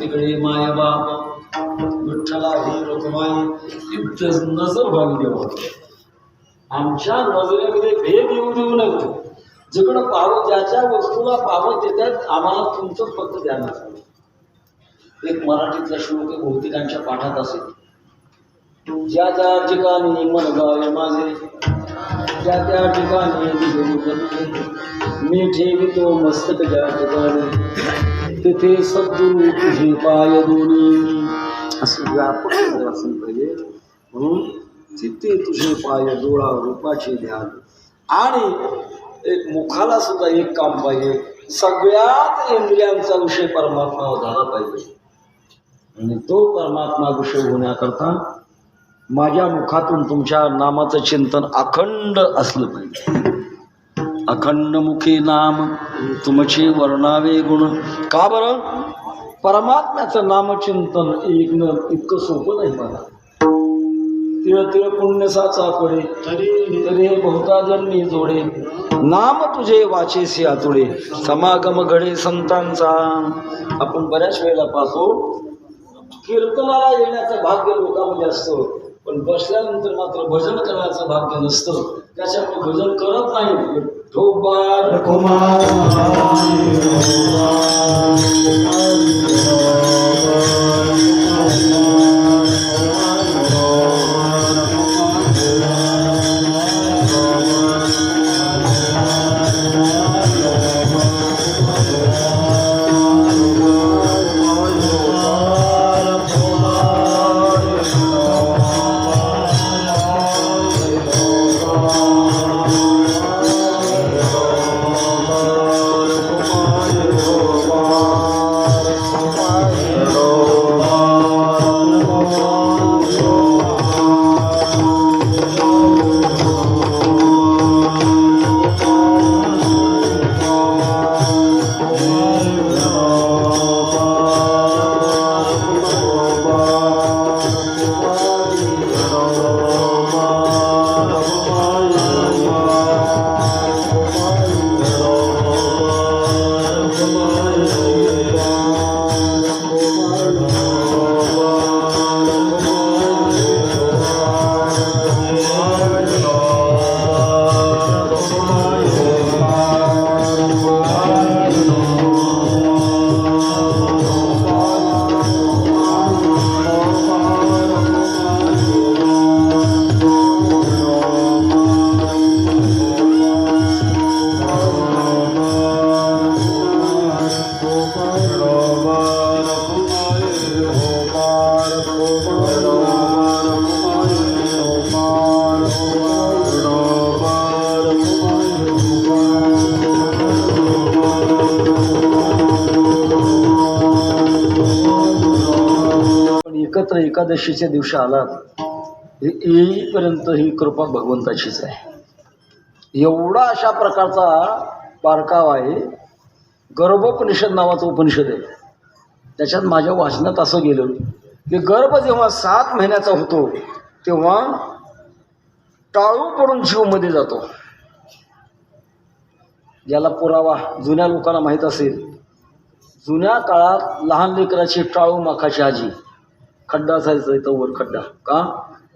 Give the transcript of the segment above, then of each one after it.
तिकडे माय बाप विठ्ठला ही रखुमाई इतकंच नजर व्हावी देवा. आमच्या नजरेमध्ये भेद येऊ देऊ नये. जिकडं पावत ज्याच्या वस्तूला पावत येतात आम्हाला तुमचंच फक्त ध्यान असावं. एक मराठीतला श्लोक बहुतेकांच्या पाठात असेल, ज्या त्या ठिकाणी मन गावे माझे, त्या त्या ठिकाणी मी ठेवितो मस्तक ज्या ठिकाणी, तिथे सद्गुरु तुझे पाय दोन्ही. असं व्यापक असलं पाहिजे. म्हणून तिथे तुझे पाय डोळा रूपाचे ध्यान. आणि एक मुखाला सुद्धा एक काम पाहिजे, सगळ्यात इंद्रियांचा विषय परमात्मा झाला पाहिजे. आणि तो परमात्मा विषय होण्याकरता माझ्या मुखातून तुमच्या नामाचं चिंतन अखंड असलं पाहिजे. अखंड मुखे नाम तुमचे वर्णावे गुण. का बरं? परमात्म्याचं नामचिंतन इतकं सोपं नाही मला. तिळ तिळ पुण्य साचा पडे तरी बहुता जन्मी जोडे, नाम तुझे वाचेसी आतुडे, समागम घडे संतांचा. आपण बऱ्याच वेळेला पाहतो कीर्तनाला येण्याचं भाग्य लोकांमध्ये असतं, पण बसल्यानंतर मात्र भजन करण्याचं भाग्य नसतं. त्याच्यामुळे भजन करत नाही. ठोकबार एकत्र एकादशीच्या दिवशी आलात येईपर्यंत ही कृपा भगवंताचीच आहे. एवढा अशा प्रकारचा बारकावा आहे. गर्भोपनिषद नावाचं उपनिषद आहे. त्याच्यात माझ्या वाचनात असं गेलं की गर्भ जेव्हा 7 महिन्याचा होतो तेव्हा टाळू पडून जीव मध्ये जातो. ज्याला पुरावा जुन्या लोकांना माहीत असेल, जुन्या काळात लहान लेकराची टाळू माखाची आजी, खड्डा असायचा इथं वर खड्डा, का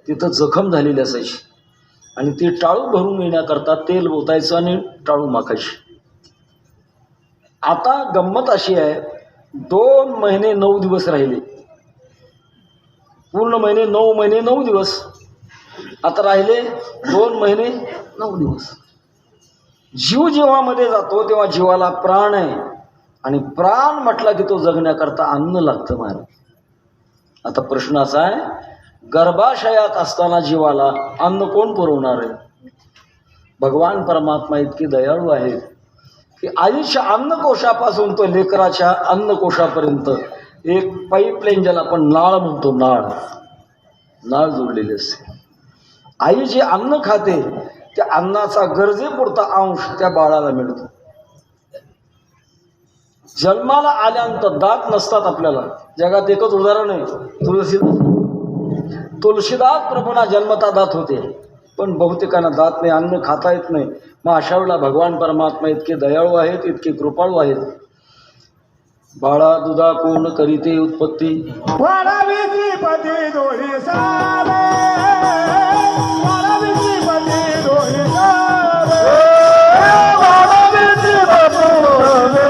तिथं जखम झालेली असायची आणि ती टाळू भरून येण्याकरता तेल ओतायचं आणि टाळू माखायची. आता गंमत अशी आहे, 2 महिने 9 दिवस राहिले. पूर्ण महिने 9 महिने 9 दिवस. आता राहिले 2 महिने 9 दिवस. जीव जीवामध्ये जातो तेव्हा जीवाला प्राण आहे आणि प्राण म्हटला की तो जगण्याकरता अन्न लागतं महाराज. आता प्रश्न असा आहे, गर्भाशयात असताना जीवाला अन्न कोण पुरवणार आहे? भगवान परमात्मा इतके दयाळू आहेत की आईच्या अन्नकोशापासून तो लेकराच्या अन्नकोशापर्यंत एक पाईपलाईन, ज्याला आपण नाळ म्हणतो, नाळ जोडलेली असते. आई जे अन्न खाते त्या अन्नाचा गरजेपुरता अंश त्या बाळाला मिळतो. जन्माला आल्यानंतर दात नसतात आपल्याला. जगात एकच उदाहरण आहे, तुळशीदास प्रभूंना जन्मता दात होते, पण बहुतेकांना दात नाही, अन्न खाता येत नाही. मग अशा वेळेला भगवान परमात्मा इतके दयाळू आहेत, इतके कृपाळू आहेत. बाळा दुधा कोण करीते उत्पत्ती वाढावी श्रीपती दोही सारे वाढावी श्रीपती दोही सारे वाढावी श्रीपती दोही सारे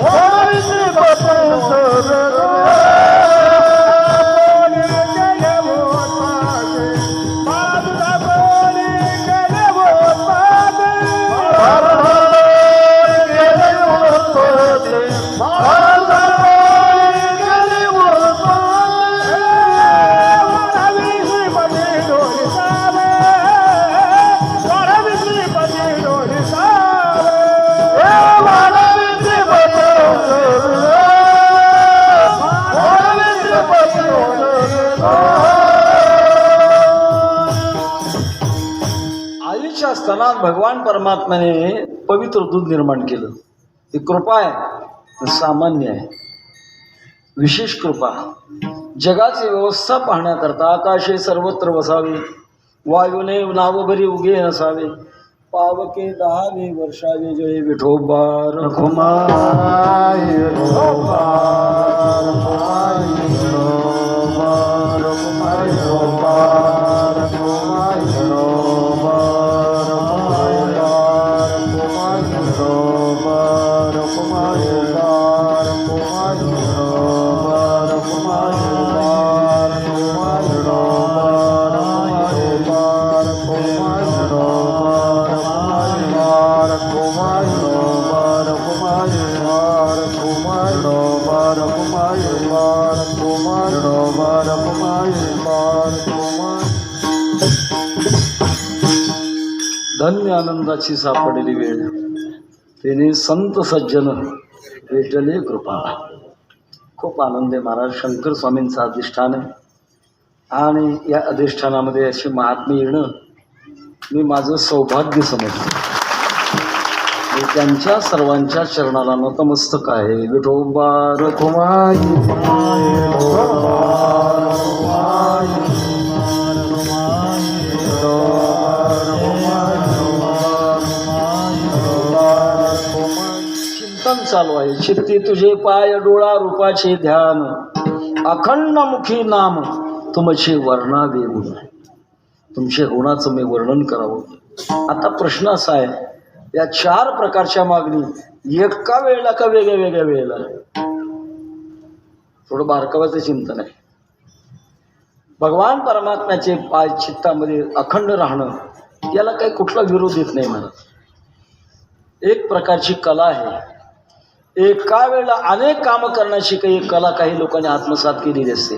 वाढावी श्रीपती दोही आईच्या स्तनात भगवान परमात्म्याने पवित्र दूध निर्माण केलं. ही कृपा आहे, सामान्य आहे, विशेष कृपा. जगाची व्यवस्था पाहण्याकरता आकाशे सर्वत्र वसावे, वायुने नावभरी उगे नसावे, पावके 10 वर्षावे जय विठोबा रखुमाई धन्य आनंदाची सापडलेली वेळ, तेने संत सज्जन भेटले कृपा. खूप आनंद आहे महाराज. शंकर स्वामींचं अधिष्ठान आहे आणि या अधिष्ठानामध्ये अशी महात्मे येणं मी माझं सौभाग्य समजतो. मी त्यांच्या सर्वांच्या चरणाला नतमस्तक आहे. विठोबा रखुमाई चिंतन चालू आहे. चित्ती तुझे पाय डोळा रूपाचे ध्यान, अखंड मुखी नाम तुमचे वर्णावे गुण. तुमचे गुणाचं मी वर्णन करावं. आता प्रश्न असा आहे, या 4 प्रकारच्या मागणी एका वेळेला का वेगळ्या वेगळ्या वेळेला? थोडं बारकावाचं चिंतन आहे. भगवान परमात्म्याचे पाय चित्तामध्ये अखंड राहणं, याला काही कुठला विरोध येत नाही मला. एक प्रकारची कला आहे. एका वेळेला अनेक कामं करण्याची काही एक कला काही लोकांनी आत्मसात केलेली असते.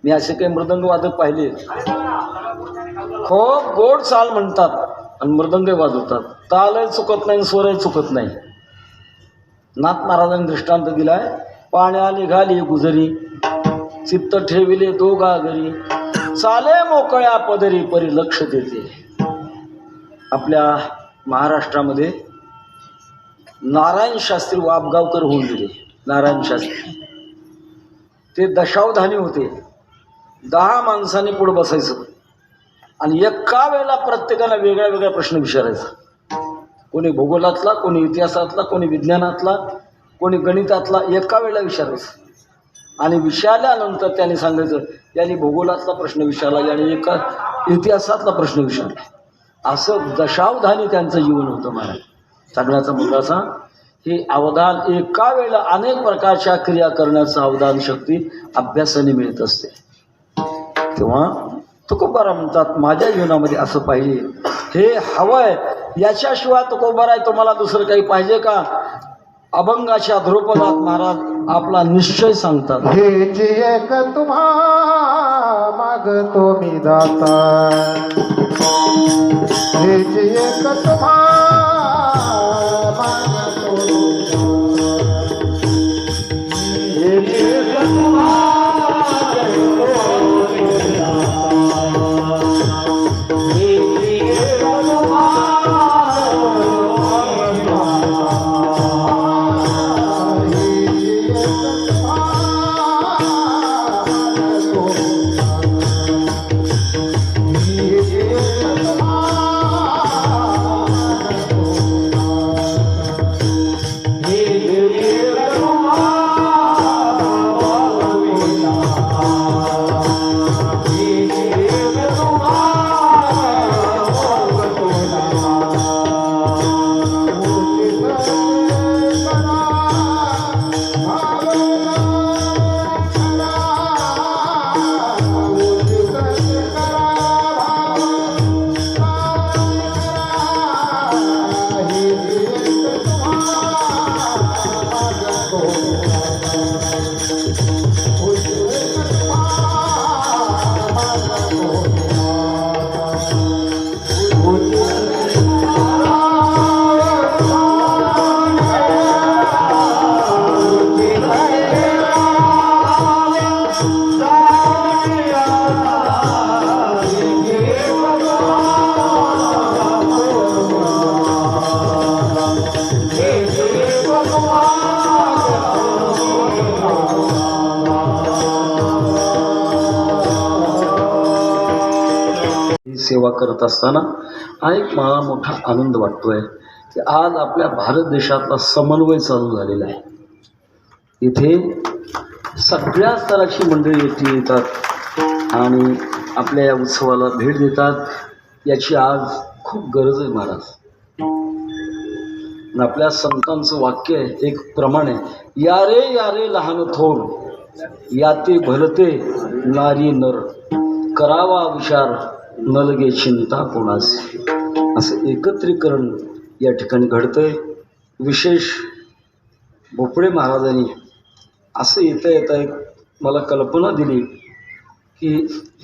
मी असे काही मृदंगवादक पाहिले, खूप गोड चाल म्हणतात आणि मृदंग वाजवतात. तालही चुकत नाही, स्वरही चुकत नाही. नाथ महाराजांनी दृष्टांत दिलाय, पाण्या निघाली गुजरी, चित्त ठेविले दोघा घरी, चाले मोकळ्या पदरी परी लक्ष देते. आपल्या महाराष्ट्रामध्ये नारायण शास्त्री वाबगावकर होऊन गेले. नारायण शास्त्री ते दशावधानी होते. 10 माणसांनी पुढे बसायचं आणि एका वेळेला प्रत्येकाला वेगळ्या वेगळ्या प्रश्न विचारायचा. कोणी भूगोलातला, कोणी इतिहासातला, कोणी विज्ञानातला, कोणी गणितातला, एका वेळेला विचारायचं. आणि विचारल्यानंतर त्याने सांगायचं, याने भूगोलातला प्रश्न विचारला, याने एका इतिहासातला प्रश्न विचारला. असं दशावधानी त्यांचं जीवन होतं महाराज. सांगण्याचा मुद्दा असा, हे अवधान एका वेळेला अनेक प्रकारच्या क्रिया करण्याचं अवधान शक्ती अभ्यासाने मिळत असते. तेव्हा तुकोबारा म्हणतात, माझ्या जीवनामध्ये असं पाहिजे, हे हवंय, याच्याशिवाय तुकोबारा आहे, तुम्हाला दुसरं काही पाहिजे का? अभंगाच्या ध्रुपदात महाराज आपला निश्चय सांगतात, हे जे एक तुम्हा मागतो मी दाता, हे जे एक तुम्हा मागतो, हे जे एक तुम्हा सेवा करत असताना हा एक मला मोठा आनंद वाटतोय की आज आपल्या भारत देशातला समन्वय चालू झालेला आहे. इथे सगळ्या स्तराची मंडळी येतात आणि आपल्या या उत्सवाला भेट देतात. याची आज खूप गरज आहे महाराज. आपल्या संतांचं वाक्य आहे एक प्रमाणे, या रे लहान थोर, याते भलते नारी नर, करावा विचार न लगे चिंता कोणासी. असं एकत्रीकरण या ठिकाणी घडतंय. विशेष भोपळे महाराजांनी असं येता एक मला कल्पना दिली की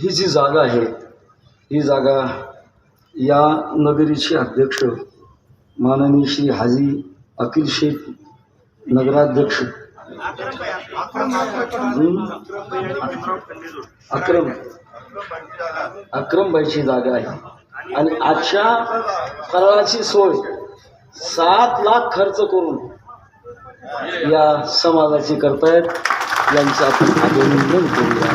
ही जी जागा आहे ही जागा या नगरीचे अध्यक्ष माननीय श्री हाजी अकील शेख नगराध्यक्ष अक्रमबाईची जागा आहे आणि आजच्या फराळाची सोय 7 लाख खर्च करून या समाजाची करतायत. यांचं आपण अभिनंदन करूया.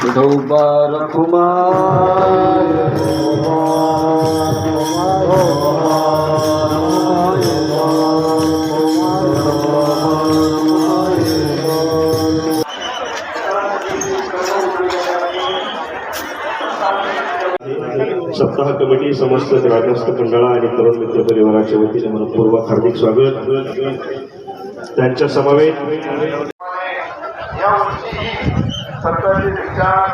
विठोबा कुमार सप्ताह कमिटी समस्त ग्रामस्थ मंडळा आणि तरुण मित्र परिवाराच्या वतीने मनपूर्वक हार्दिक स्वागत. त्यांच्या समवेत या वर्षी सरकारचे विचार,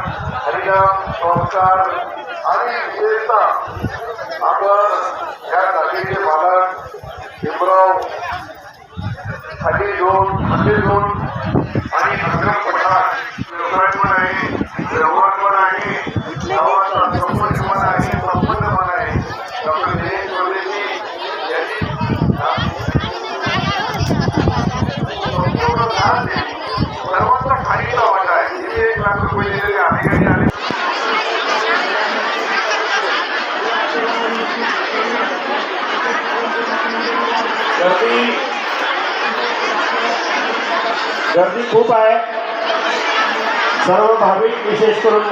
हरिनाम, संस्कार आणि विशेषतः आपण या जागेचे मालक भीमराव खाली दोन आणि अक्रम पठार पण आहे, व्यवहार पण आहे, गावाचा संपर्क पण आहे, संबंध पण आहे. डॉक्टर दिनेश परदेशी यांनी संपूर्ण ध्यान दिले. सर्वांचा खालीचा वाटा आहे. तिथे 1 लाख रुपये दिलेले अधिकारी आले. गर्दी खूप आहे. सर्व भाविक विशेष करून